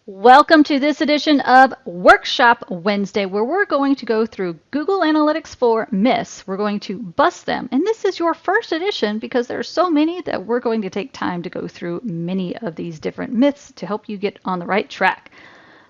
Welcome to this edition of Workshop Wednesday, where we're going to go through Google Analytics 4 myths. We're going to bust them. And this is your first edition because there are so many that we're going to take time to go through many of these different myths to help you get on the right track.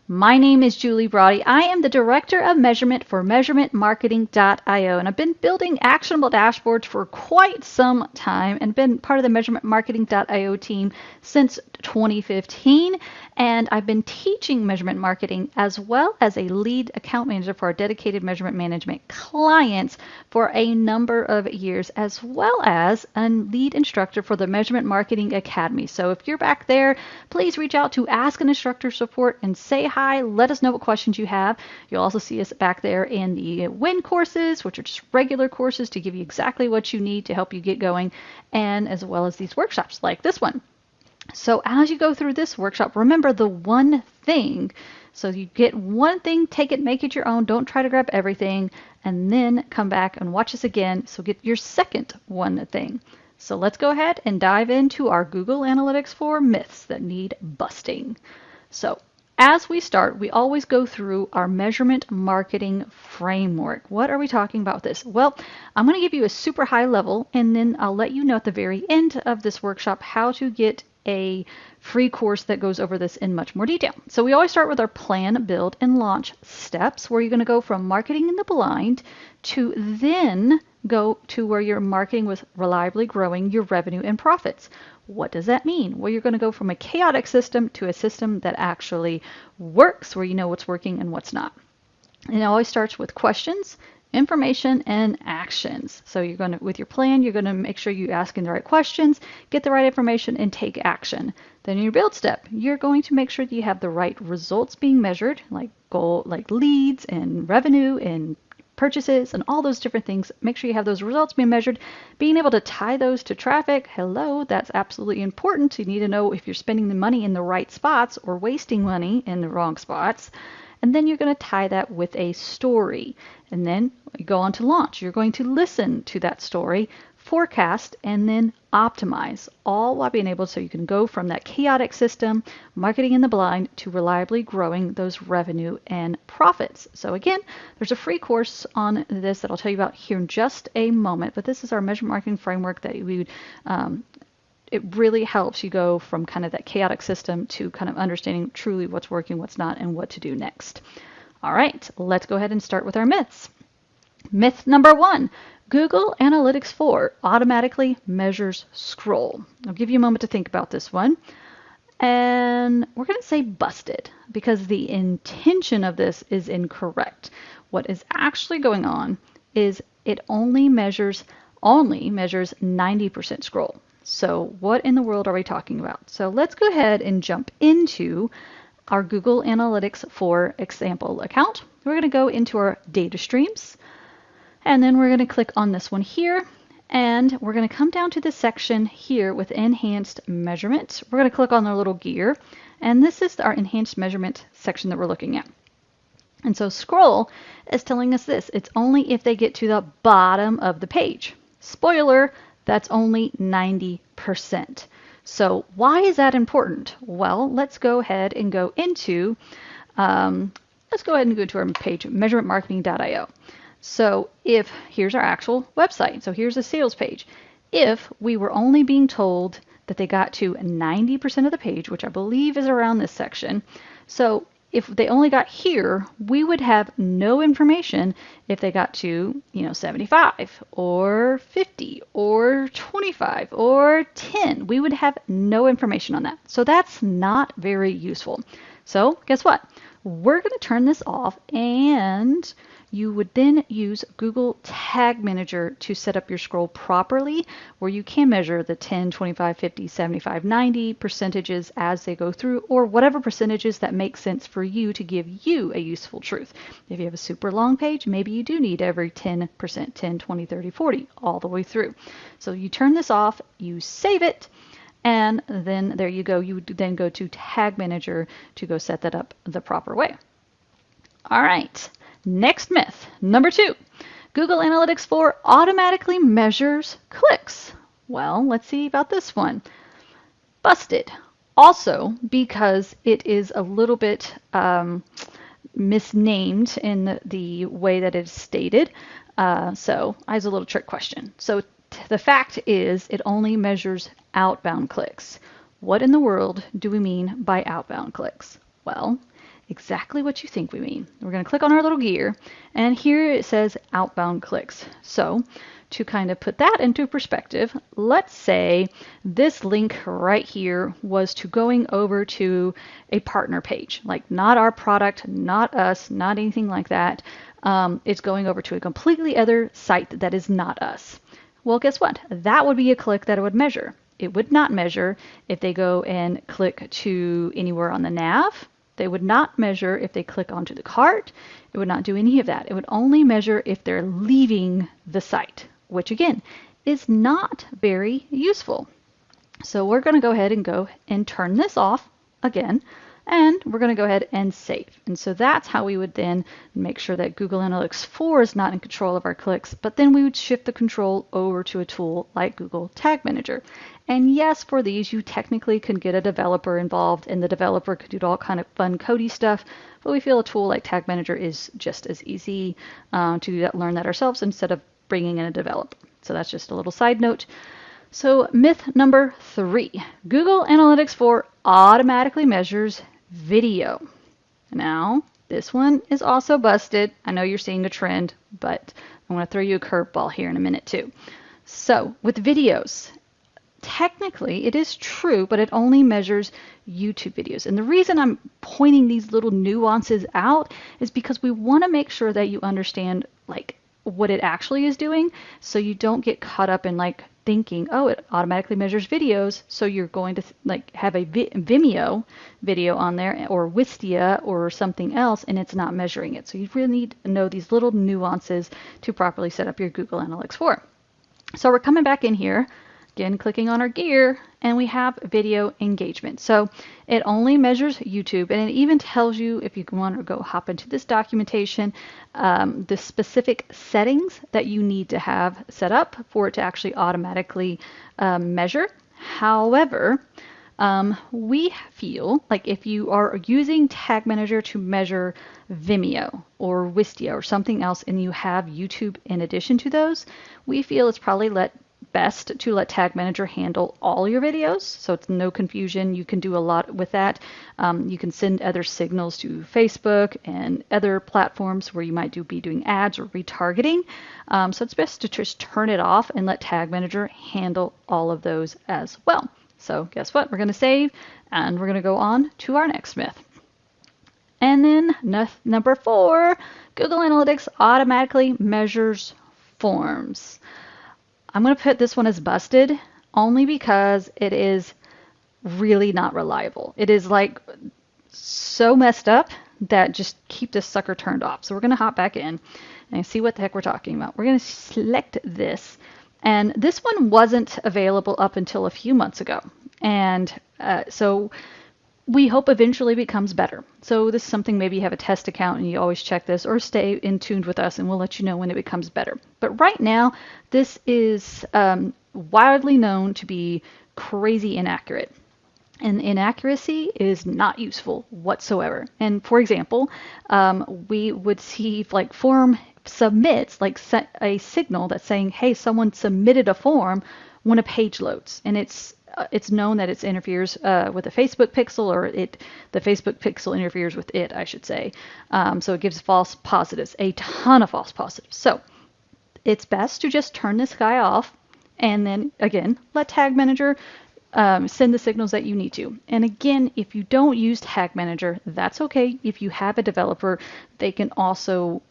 My name is Julie Brody. I am the Director of Measurement for MeasurementMarketing.io, and I've been building actionable dashboards for quite some time and been part of the MeasurementMarketing.io team since 2015. And I've been teaching measurement marketing as well as a lead account manager for our dedicated measurement management clients for a number of years, as well as a lead instructor for the Measurement Marketing Academy. So if you're back there, please reach out to Ask an Instructor Support and say hi. Let us know what questions you have. You'll also see us back there in the WIN courses, which are just regular courses to give you exactly what you need to help you get going, and as well as these workshops like this one. So as you go through this workshop, remember the one thing. So you get one thing, take it, make it your own. Don't try to grab everything, and then come back and watch us again. So get your second one thing. So let's go ahead and dive into our Google Analytics 4 myths that need busting. So as we start, we always go through our measurement marketing framework. What are we talking about with this? Well, I'm going to give you a super high level, and then I'll let you know at the very end of this workshop how to get a free course that goes over this in much more detail. So we always start with our plan, build, and launch steps, where you're going to go from marketing in the blind to then go to where you're marketing with reliably growing your revenue and profits. What does that mean? Well, you're going to go from a chaotic system to a system that actually works, where you know what's working and what's not. And it always starts with questions, information, and actions. So you're going to, with your plan, you're going to make sure you're asking the right questions, get the right information, and take action. Then in your build step, you're going to make sure that you have the right results being measured, like leads and revenue and purchases and all those different things. Make sure you have those results being measured. Being able to tie those to traffic, hello, that's absolutely important. You need to know if you're spending the money in the right spots or wasting money in the wrong spots. And then you're going to tie that with a story. And then you go on to launch. You're going to listen to that story, forecast, and then optimize, all while being able so you can go from that chaotic system, marketing in the blind, to reliably growing those revenue and profits. So again, there's a free course on this that I'll tell you about here in just a moment, but this is our measurement marketing framework that we would it really helps you go from kind of that chaotic system to kind of understanding truly what's working, what's not, and what to do next. All right, let's go ahead and start with our myths. Myth number 1, Google Analytics 4 automatically measures scroll. I'll give you a moment to think about this one. And we're going to say busted because the intention of this is incorrect. What is actually going on is it only measures 90% scroll. So what in the world are we talking about? So let's go ahead and jump into our Google Analytics 4 example account. We're going to go into our data streams, and then we're going to click on this one here, and we're going to come down to this section here with enhanced measurement. We're going to click on the little gear, and this is our enhanced measurement section that we're looking at. And so scroll is telling us this. It's only if they get to the bottom of the page. Spoiler, that's only 90%. So why is that important? Well, let's go ahead and go into our page, measurementmarketing.io. So here's our actual website. So here's a sales page. If we were only being told that they got to 90% of the page, which I believe is around this section, so if they only got here, we would have no information if they got to, 75 or 50 or 25 or 10. We would have no information on that. So that's not very useful. So guess what? We're going to turn this off, and you would then use Google Tag Manager to set up your scroll properly, where you can measure the 10, 25, 50, 75, 90 percentages as they go through, or whatever percentages that make sense for you to give you a useful truth. If you have a super long page, maybe you do need every 10%, 10, 20, 30, 40, all the way through. So you turn this off, you save it, and then there you go. You would then go to Tag Manager to go set that up the proper way. All right. Next myth, number 2, Google Analytics 4 automatically measures clicks. Well, let's see about this one. Busted. Also, because it is a little bit misnamed in the way that it's stated. So I have a little trick question. So the fact is it only measures outbound clicks. What in the world do we mean by outbound clicks? Well, exactly what you think we mean. We're going to click on our little gear, and here it says outbound clicks. So to kind of put that into perspective, let's say this link right here was to going over to a partner page, like not our product, not us, not anything like that. It's going over to a completely other site that is not us. Well, guess what? That would be a click that it would measure. It would not measure if they go and click to anywhere on the nav. They would not measure if they click onto the cart. It would not do any of that. It would only measure if they're leaving the site, which again is not very useful. So we're going to go ahead and turn this off again, and we're going to go ahead and save. And so that's how we would then make sure that Google Analytics 4 is not in control of our clicks, but then we would shift the control over to a tool like Google Tag Manager. And yes, for these, you technically can get a developer involved, and the developer could do all kind of fun codey stuff, but we feel a tool like Tag Manager is just as easy to learn that ourselves instead of bringing in a developer. So that's just a little side note. So myth number 3, Google Analytics 4 automatically measures video. Now, this one is also busted. I know you're seeing a trend, but I'm going to throw you a curveball here in a minute too. So with videos, technically it is true, but it only measures YouTube videos. And the reason I'm pointing these little nuances out is because we want to make sure that you understand like what it actually is doing, so you don't get caught up in like thinking, oh, it automatically measures videos, so you're going to like have a Vimeo video on there or Wistia or something else, and it's not measuring it. So you really need to know these little nuances to properly set up your Google Analytics 4. So we're coming back in here, again clicking on our gear, and we have video engagement. So it only measures YouTube, and it even tells you, if you want to go hop into this documentation, the specific settings that you need to have set up for it to actually automatically measure. However, we feel like if you are using Tag Manager to measure Vimeo or Wistia or something else, and you have YouTube in addition to those, we feel it's probably best to let Tag Manager handle all your videos, so it's no confusion. You can do a lot with that. You can send other signals to Facebook and other platforms where you might be doing ads or retargeting. So it's best to just turn it off and let Tag Manager handle all of those as well. So guess what? We're going to save, and we're going to go on to our next myth. And then number 4, Google Analytics automatically measures forms. I'm going to put this one as busted only because it is really not reliable. It is like so messed up that just keep this sucker turned off. So we're going to hop back in and see what the heck we're talking about. We're going to select this. And this one wasn't available up until a few months ago. And so we hope eventually becomes better. So this is something, maybe you have a test account and you always check this, or stay in tune with us and we'll let you know when it becomes better. But right now, this is widely known to be crazy inaccurate. And inaccuracy is not useful whatsoever. And for example, we would see like form submits, like a signal that's saying, hey, someone submitted a form when a page loads. And it's known that it interferes with the Facebook pixel, or the Facebook pixel interferes with it, I should say. So it gives false positives, a ton of false positives. So it's best to just turn this guy off, and then again, let Tag Manager send the signals that you need to. And again, if you don't use Tag Manager, that's okay. If you have a developer, they can also,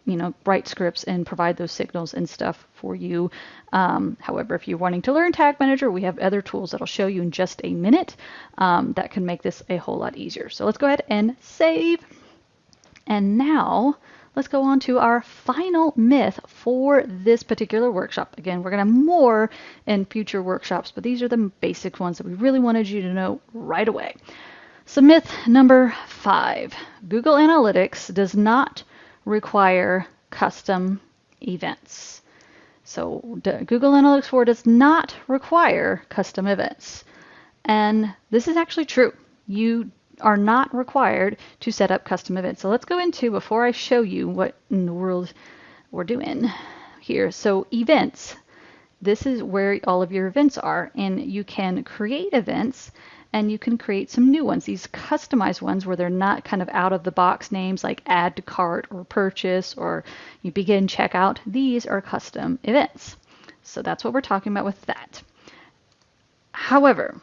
write scripts and provide those signals and stuff for you. However, if you're wanting to learn Tag Manager, we have other tools that I'll show you in just a minute that can make this a whole lot easier. So let's go ahead and save. And now let's go on to our final myth for this particular workshop. Again, we're going to have more in future workshops, but these are the basic ones that we really wanted you to know right away. So myth number 5, Google Analytics does not require custom events. So Google Analytics 4 does not require custom events. And this is actually true. you are not required to set up custom events. So let's go into, before I show you what in the world we're doing here. So events, this is where all of your events are, and you can create events and you can create some new ones, these customized ones where they're not kind of out of the box names like add to cart or purchase or you begin checkout. These are custom events. So that's what we're talking about with that. However,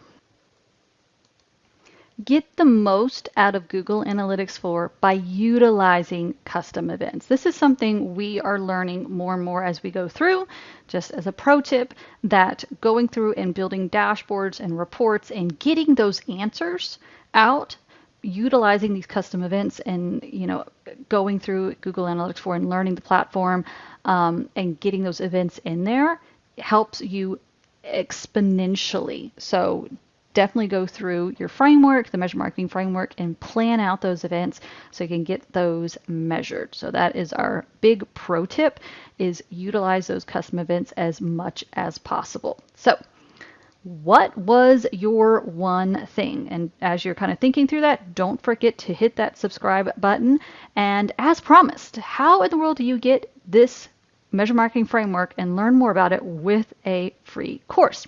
get the most out of Google Analytics 4 by utilizing custom events. This is something we are learning more and more as we go through. Just as a pro tip, that going through and building dashboards and reports and getting those answers out, utilizing these custom events and going through Google Analytics 4 and learning the platform and getting those events in there helps you exponentially. So definitely go through your framework, the measure marketing framework, and plan out those events so you can get those measured. So that is our big pro tip, is utilize those custom events as much as possible. So what was your one thing? And as you're kind of thinking through that, don't forget to hit that subscribe button. And as promised, how in the world do you get this measure marketing framework and learn more about it with a free course?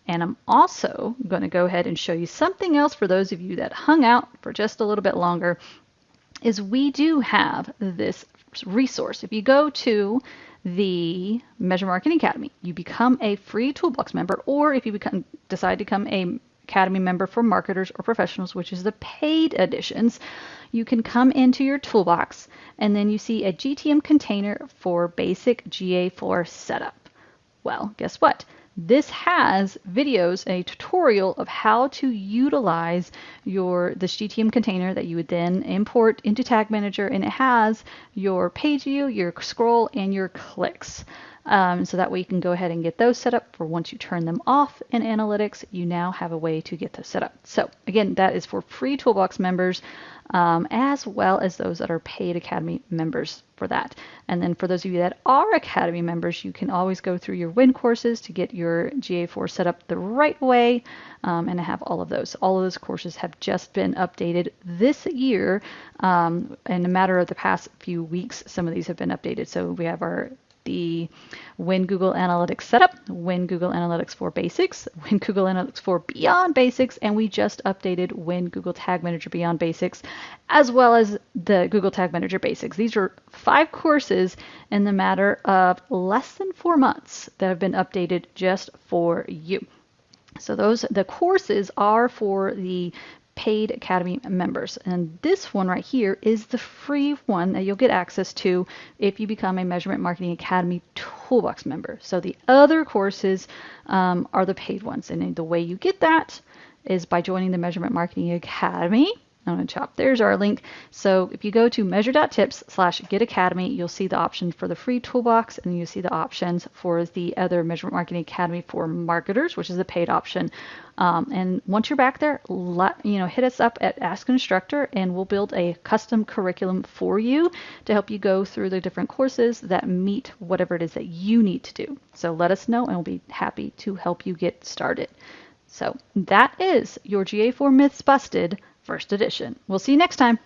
And I'm also going to go ahead and show you something else for those of you that hung out for just a little bit longer, is we do have this resource. If you go to the Measure Marketing Academy, you become a free Toolbox member, or if you decide to become a Academy member for marketers or professionals, which is the paid editions, you can come into your toolbox and then you see a GTM container for basic GA4 setup. Well, guess what? This has videos, a tutorial of how to utilize this GTM container that you would then import into Tag Manager, and it has your page view, your scroll, and your clicks. So that way you can go ahead and get those set up for once you turn them off in Analytics, you now have a way to get those set up. So again, that is for free Toolbox members, as well as those that are paid Academy members for that. And then for those of you that are Academy members, you can always go through your WIN courses to get your GA4 set up the right way, and have all of those. All of those courses have just been updated this year. In a matter of the past few weeks, some of these have been updated. So we have the WIN Google Analytics Setup, WIN Google Analytics 4 Basics, WIN Google Analytics 4 Beyond Basics, and we just updated WIN Google Tag Manager Beyond Basics, as well as the Google Tag Manager Basics. These are 5 courses in the matter of less than 4 months that have been updated just for you. So the courses are for the paid Academy members, and this one right here is the free one that you'll get access to if you become a Measurement Marketing Academy Toolbox member. So the other courses are the paid ones, and the way you get that is by joining the Measurement Marketing Academy. I'm going to chop. There's our link. So if you go to measure.tips/getacademy, you'll see the option for the free toolbox, and you see the options for the other Measurement Marketing Academy for marketers, which is the paid option. And once you're back there, hit us up at Ask an Instructor, and we'll build a custom curriculum for you to help you go through the different courses that meet whatever it is that you need to do. So let us know, and we'll be happy to help you get started. So that is your GA4 Myths Busted First Edition. We'll see you next time.